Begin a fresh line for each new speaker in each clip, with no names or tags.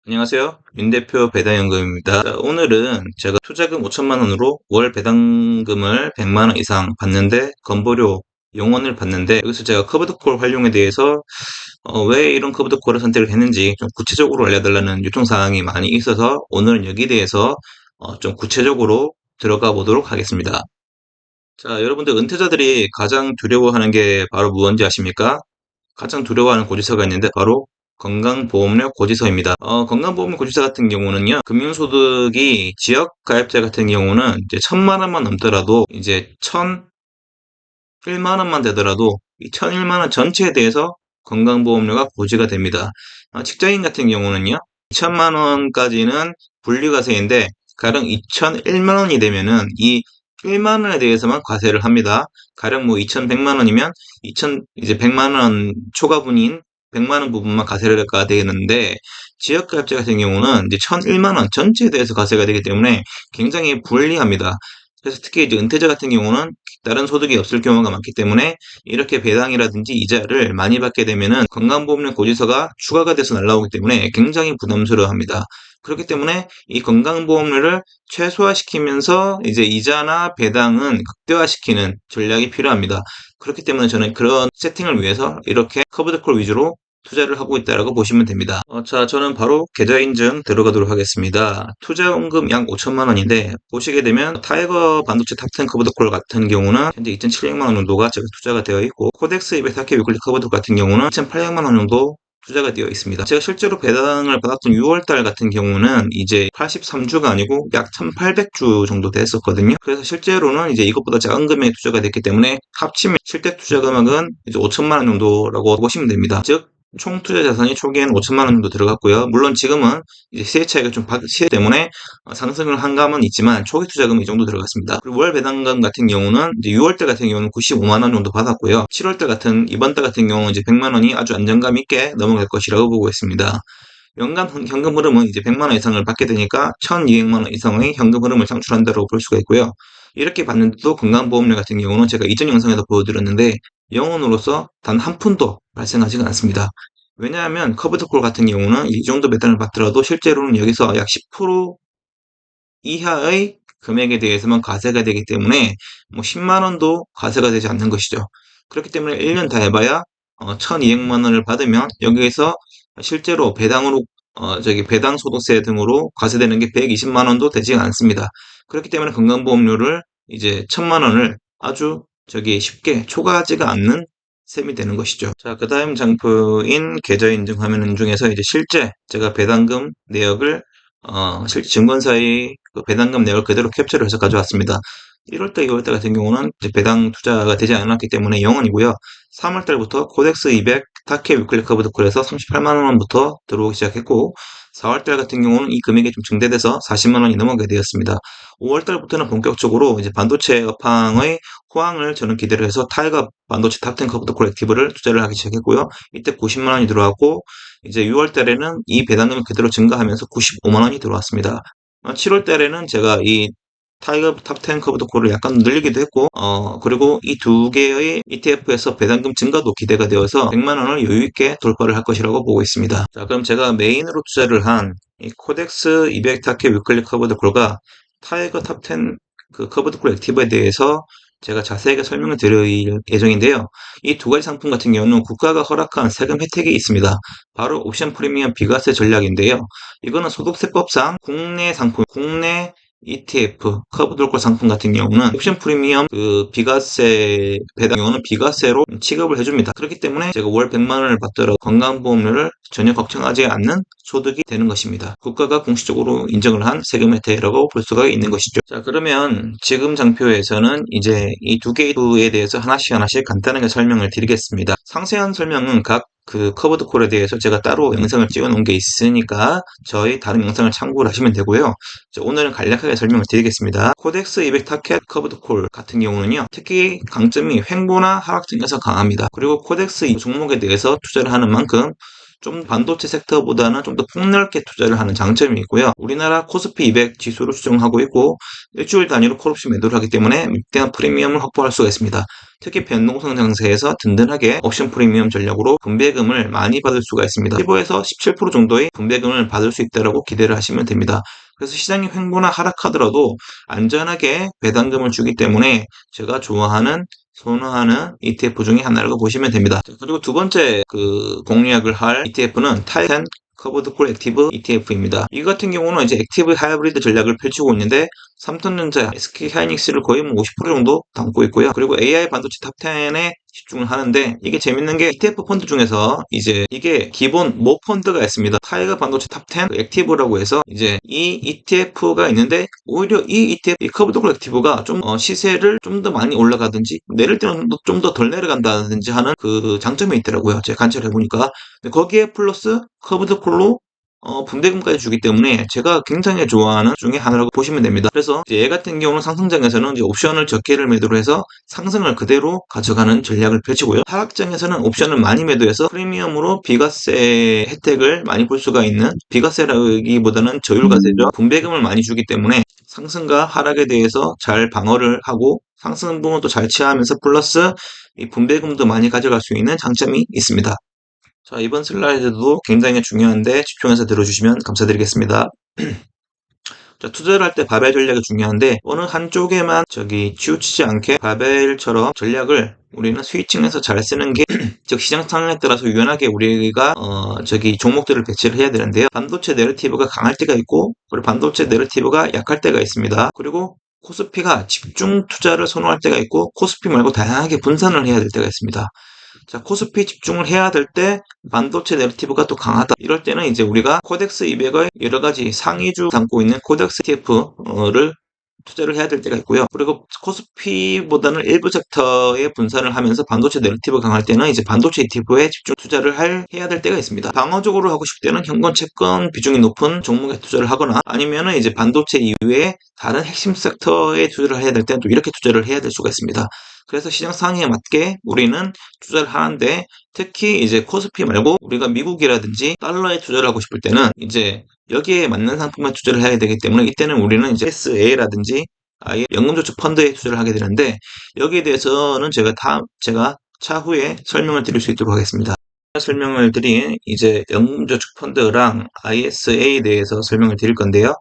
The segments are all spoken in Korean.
안녕하세요. 윤 대표 배당연금입니다. 자, 오늘은 제가 투자금 5천만 원으로 월 배당금을 100만 원 이상 받는데 건보료 0원을 받는데 여기서 제가 커브드콜 활용에 대해서 왜 이런 커브드콜을 선택을 했는지 좀 구체적으로 알려달라는 요청사항이 많이 있어서 오늘은 여기에 대해서 좀 구체적으로 들어가 보도록 하겠습니다. 자, 여러분들 은퇴자들이 가장 두려워하는 게 바로 무언지 아십니까? 가장 두려워하는 고지서가 있는데 바로 건강보험료 고지서입니다. 건강보험료 고지서 같은 경우는요, 금융소득이 지역가입자 같은 경우는 이제 1,000만 원만 넘더라도 이제 1,001만 원만 되더라도 이 1,001만 원 전체에 대해서 건강보험료가 고지가 됩니다. 직장인 같은 경우는요, 2천만 원까지는 분리과세인데 가령 2,001만 원이 되면은 이 1만 원에 대해서만 과세를 합니다. 가령 뭐 2,100만 원이면 2천 이제 100만 원 초과분인 100만 원 부분만 과세가 되는데 지역가입자 같은 경우는 이제 1,001만 원 전체에 대해서 과세가 되기 때문에 굉장히 불리합니다. 그래서 특히 이제 은퇴자 같은 경우는 다른 소득이 없을 경우가 많기 때문에 이렇게 배당이라든지 이자를 많이 받게 되면은 건강보험료 고지서가 추가가 돼서 날라오기 때문에 굉장히 부담스러워합니다. 그렇기 때문에 이 건강보험료를 최소화시키면서 이제 이자나 배당은 극대화시키는 전략이 필요합니다. 그렇기 때문에 저는 그런 세팅을 위해서 이렇게 커브드콜 위주로 투자를 하고 있다라고 보시면 됩니다. 자, 저는 바로 계좌 인증 들어가도록 하겠습니다. 투자원금 약 5천만 원인데 보시게 되면 타이거 반도체 탑10 커브드콜 같은 경우는 현재 2,700만 원 정도가 제가 투자가 되어 있고 코덱스 200 위클리 커브드콜 같은 경우는 2,800만 원 정도 투자가 되어 있습니다. 제가 실제로 배당을 받았던 6월달 같은 경우는 이제 83주가 아니고 약 1,800주 정도 됐었거든요. 그래서 실제로는 이제 이것보다 작은 금액이 투자가 됐기 때문에 합치면 실제 투자 금액은 이제 5천만 원 정도라고 보시면 됩니다. 즉 총 투자 자산이 초기에는 5천만 원 정도 들어갔고요. 물론 지금은 이제 시세 차익이 좀 시세 때문에 상승을 한 감은 있지만 초기 투자금이 이 정도 들어갔습니다. 그리고 월 배당금 같은 경우는 이제 6월달 같은 경우는 95만 원 정도 받았고요. 7월달 같은 이번 달 같은 경우는 이제 100만 원이 아주 안정감 있게 넘어갈 것이라고 보고 있습니다. 연간 현금 흐름은 이제 100만 원 이상을 받게 되니까 1,200만 원 이상의 현금 흐름을 창출한다고 볼 수가 있고요. 이렇게 봤는데도 건강보험료 같은 경우는 제가 이전 영상에서 보여드렸는데 영원으로서 단 한 푼도 발생하지가 않습니다. 왜냐하면 커브드콜 같은 경우는 이 정도 배당을 받더라도 실제로는 여기서 약 10% 이하의 금액에 대해서만 과세가 되기 때문에 뭐 10만 원도 과세가 되지 않는 것이죠. 그렇기 때문에 1년 다 해봐야 1,200만 원을 받으면 여기에서 실제로 배당으로 배당 소득세 등으로 과세되는 게 120만 원도 되지 않습니다. 그렇기 때문에 건강보험료를 이제 1,000만 원을 아주 쉽게 초과하지가 않는 셈이 되는 것이죠. 자, 그 다음 장표인 계좌인증 화면 중에서 이제 실제 제가 배당금 내역을 실제 증권사의 그 배당금 내역을 그대로 캡처를 해서 가져왔습니다. 1월달, 2월달 같은 경우는 이제 배당 투자가 되지 않았기 때문에 0원이고요. 3월달부터 코덱스 200 타케 위클리 커브드콜에서 38만 원부터 들어오기 시작했고 4월달 같은 경우는 이 금액이 좀 증대돼서 40만 원이 넘어가게 되었습니다. 5월달부터는 본격적으로 이제 반도체 업황의 호황을 저는 기대를 해서 타이거 반도체 탑10 커브드콜 액티브를 투자를 하기 시작했고요. 이때 90만 원이 들어왔고 이제 6월 달에는 이 배당금이 그대로 증가하면서 95만 원이 들어왔습니다. 7월 달에는 제가 이 타이거 탑10 커브드콜을 약간 늘리기도 했고 그리고 이 두 개의 ETF에서 배당금 증가도 기대가 되어서 100만 원을 여유 있게 돌파를 할 것이라고 보고 있습니다. 자, 그럼 제가 메인으로 투자를 한 이 코덱스 200 타케 위클리 커브드콜과 타이거 탑10 그 커브드콜 액티브에 대해서 제가 자세하게 설명을 드릴 예정인데요. 이 두 가지 상품 같은 경우는 국가가 허락한 세금 혜택이 있습니다. 바로 옵션 프리미엄 비과세 전략인데요. 이거는 소득세법상 국내 상품, 국내 ETF, 커브드콜 상품 같은 경우는 옵션 프리미엄 그 비과세 배당 경우는 비과세로 취급을 해줍니다. 그렇기 때문에 제가 월 100만 원을 받더라도 건강보험료를 전혀 걱정하지 않는 소득이 되는 것입니다. 국가가 공식적으로 인정을 한 세금 혜택이라고 볼 수가 있는 것이죠. 자, 그러면 지금 장표에서는 이제 이 두 개에 대해서 하나씩 간단하게 설명을 드리겠습니다. 상세한 설명은 각 그 커브드콜에 대해서 제가 따로 영상을 찍어 놓은 게 있으니까 저희 다른 영상을 참고를 하시면 되고요. 오늘은 간략하게 설명을 드리겠습니다. 코덱스 200 타켓 커브드콜 같은 경우는요. 특히 강점이 횡보나 하락 증가가 강합니다. 그리고 코덱스 종목에 대해서 투자를 하는 만큼 좀 반도체 섹터보다는 좀 더 폭넓게 투자를 하는 장점이 있고요. 우리나라 코스피 200 지수로 추정하고 있고 일주일 단위로 콜옵션 매도를 하기 때문에 밑대한 프리미엄을 확보할 수가 있습니다. 특히 변동성 장세에서 든든하게 옵션 프리미엄 전략으로 분배금을 많이 받을 수가 있습니다. 15에서 17% 정도의 분배금을 받을 수 있다고 기대를 하시면 됩니다. 그래서 시장이 횡보나 하락하더라도 안전하게 배당금을 주기 때문에 제가 좋아하는 선호하는 ETF 중에 하나라고 보시면 됩니다. 그리고 두 번째 공략을 할 ETF는 타이탄 커버드 콜 액티브 ETF입니다. 이 같은 경우는 이제 액티브 하이브리드 전략을 펼치고 있는데 삼성전자, SK 하이닉스를 거의 50% 정도 담고 있고요. 그리고 AI 반도체 탑10에 집중을 하는데 이게 재밌는 게 ETF 펀드 중에서 이제 이게 기본 모 펀드가 있습니다. 타이거 반도체 탑10 액티브라고 해서 이제 이 ETF가 있는데 오히려 이 ETF, 이 커브드 콜 액티브가 좀 시세를 좀 더 많이 올라가든지 내릴 때는 좀 더 덜 내려간다든지 하는 장점이 있더라고요. 제가 관찰을 해보니까. 거기에 플러스 커브드 콜로 분배금까지 주기 때문에 제가 굉장히 좋아하는 중에 하나라고 보시면 됩니다. 그래서 얘 같은 경우는 상승장에서는 이제 옵션을 적게를 매도로 해서 상승을 그대로 가져가는 전략을 펼치고요. 하락장에서는 옵션을 많이 매도해서 프리미엄으로 비과세 혜택을 많이 볼 수가 있는, 비과세라기보다는 저율과세죠. 분배금을 많이 주기 때문에 상승과 하락에 대해서 잘 방어를 하고 상승 부분도 잘 취하면서 플러스 이 분배금도 많이 가져갈 수 있는 장점이 있습니다. 자, 이번 슬라이드도 굉장히 중요한데 집중해서 들어주시면 감사드리겠습니다. 자, 투자를 할 때 바벨 전략이 중요한데 어느 한쪽에만 치우치지 않게 바벨처럼 전략을 우리는 스위칭해서 잘 쓰는 게 즉 시장 상황에 따라서 유연하게 우리가 종목들을 배치를 해야 되는데요. 반도체 내러티브가 강할 때가 있고 그리고 반도체 내러티브가 약할 때가 있습니다. 그리고 코스피가 집중 투자를 선호할 때가 있고 코스피 말고 다양하게 분산을 해야 될 때가 있습니다. 자, 코스피 집중을 해야 될 때 반도체 내러티브가 또 강하다. 이럴 때는 이제 우리가 코덱스 200의 여러 가지 상위주 담고 있는 코덱스 ETF를 투자를 해야 될 때가 있고요. 그리고 코스피보다는 일부 섹터에 분산을 하면서 반도체 내러티브 강할 때는 이제 반도체 ETF에 집중 투자를 해야 될 때가 있습니다. 방어적으로 하고 싶을 때는 현금 채권 비중이 높은 종목에 투자를 하거나 아니면은 이제 반도체 이외에 다른 핵심 섹터에 투자를 해야 될 때는 또 이렇게 투자를 해야 될 수가 있습니다. 그래서 시장 상황에 맞게 우리는 투자를 하는데 특히 이제 코스피 말고 우리가 미국이라든지 달러에 투자를 하고 싶을 때는 이제 여기에 맞는 상품만 투자를 해야 되기 때문에 이때는 우리는 이제 SA라든지 아예 연금저축 펀드에 투자를 하게 되는데 여기에 대해서는 제가 차후에 설명을 드릴 수 있도록 하겠습니다. 설명을 드린 이제 연금저축 펀드랑 ISA에 대해서 설명을 드릴 건데요.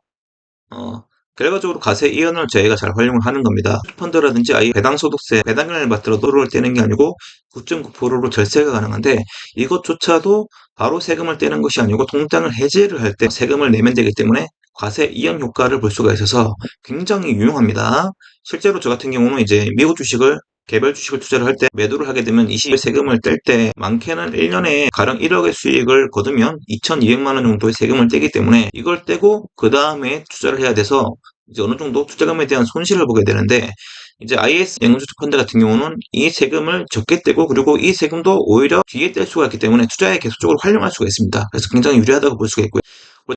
결과적으로 과세 이연을 저희가 잘 활용을 하는 겁니다. 펀드라든지 아예 배당소득세, 배당을 받들어 도로를 떼는 게 아니고 9.9%로 절세가 가능한데 이것조차도 바로 세금을 떼는 것이 아니고 통장을 해지를 할 때 세금을 내면 되기 때문에 과세 이연 효과를 볼 수가 있어서 굉장히 유용합니다. 실제로 저 같은 경우는 이제 미국 주식을 개별 주식을 투자를 할 때 매도를 하게 되면 20일 세금을 뗄 때 많게는 1년에 가령 1억의 수익을 거두면 2,200만 원 정도의 세금을 떼기 때문에 이걸 떼고 그 다음에 투자를 해야 돼서 이제 어느 정도 투자금에 대한 손실을 보게 되는데 이제 IS 연금저축 펀드 같은 경우는 이 세금을 적게 떼고 그리고 이 세금도 오히려 뒤에 뗄 수가 있기 때문에 투자에 계속적으로 활용할 수가 있습니다. 그래서 굉장히 유리하다고 볼 수가 있고요.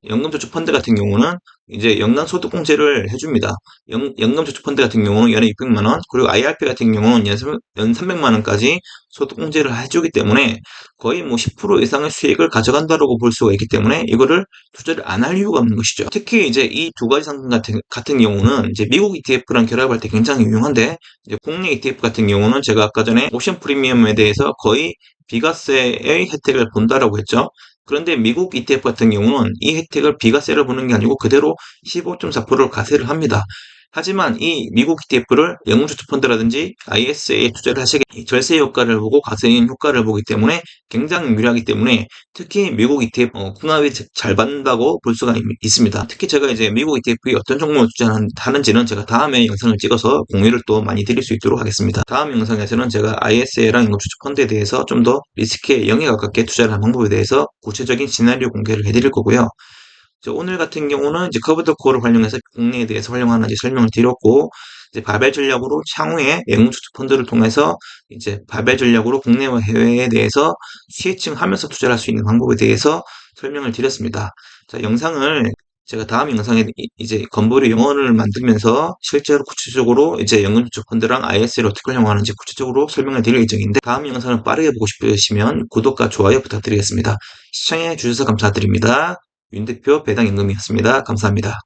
연금저축 펀드 같은 경우는 이제 연간 소득공제를 해줍니다. 연금저축 펀드 같은 경우는 연에 600만 원, 그리고 IRP 같은 경우는 연 300만 원까지 소득공제를 해주기 때문에 거의 10% 이상의 수익을 가져간다고 볼 수가 있기 때문에 이거를 투자를 안 할 이유가 없는 것이죠. 특히 이제 이 두 가지 상품 같은 경우는 이제 미국 ETF랑 결합할 때 굉장히 유용한데 이제 국내 ETF 같은 경우는 제가 아까 전에 옵션 프리미엄에 대해서 거의 비과세의 혜택을 본다라고 했죠. 그런데 미국 ETF 같은 경우는 이 혜택을 비과세를 보는 게 아니고 그대로 15.4%를 과세를 합니다. 하지만 이 미국 ETF를 연금저축 펀드라든지 ISA에 투자를 하시게 절세 효과를 보고 과세인 효과를 보기 때문에 굉장히 유리하기 때문에 특히 미국 ETF 궁합이 잘 받는다고 볼 수가 있습니다. 특히 제가 이제 미국 ETF에 어떤 종목을 투자하는지는 제가 다음에 영상을 찍어서 공유를 또 많이 드릴 수 있도록 하겠습니다. 다음 영상에서는 제가 ISA랑 연금저축 펀드에 대해서 좀 더 리스크에 0에 가깝게 투자를 하는 방법에 대해서 구체적인 시나리오 공개를 해드릴 거고요. 오늘 같은 경우는 이제 커브드 콜을 활용해서 국내에 대해서 활용하는지 설명을 드렸고, 이제 바벨 전략으로 향후에 연금저축 펀드를 통해서 이제 바벨 전략으로 국내와 해외에 대해서 스위칭하면서 투자를 할 수 있는 방법에 대해서 설명을 드렸습니다. 자, 영상을 제가 다음 영상에 이제 건보료 영어를 만들면서 실제로 구체적으로 이제 연금저축펀드랑 IS를 어떻게 활용하는지 구체적으로 설명을 드릴 예정인데, 다음 영상을 빠르게 보고 싶으시면 구독과 좋아요 부탁드리겠습니다. 시청해 주셔서 감사드립니다. 윤 대표 배당연금이었습니다. 감사합니다.